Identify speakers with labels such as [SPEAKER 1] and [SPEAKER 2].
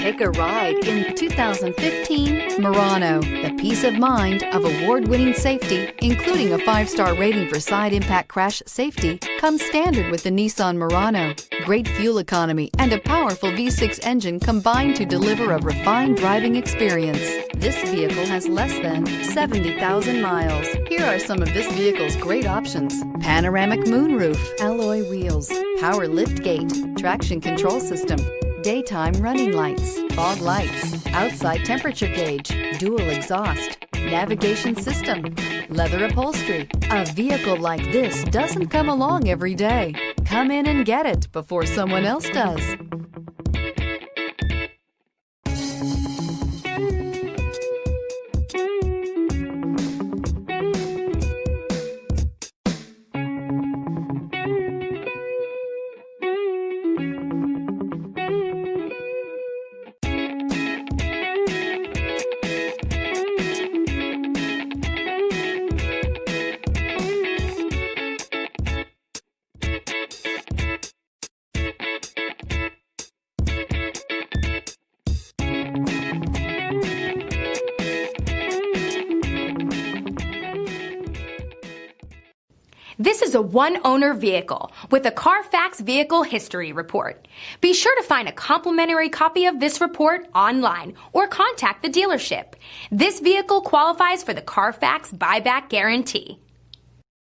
[SPEAKER 1] Take a ride in 2015 Murano. The peace of mind of award-winning safety, including a 5-star rating for side impact crash safety, comes standard with the Nissan Murano. Great fuel economy and a powerful V6 engine combine to deliver a refined driving experience. This vehicle has less than 70,000 miles. Here are some of this vehicle's great options: panoramic moonroof, alloy wheels, power liftgate, traction control system, daytime running lights, fog lights, outside temperature gauge, dual exhaust, navigation system, leather upholstery. A vehicle like this doesn't come along every day. Come in and get it before someone else does.
[SPEAKER 2] This is a one-owner vehicle with a Carfax Vehicle History Report. Be sure to find a complimentary copy of this report online or contact the dealership. This vehicle qualifies for the Carfax Buyback Guarantee.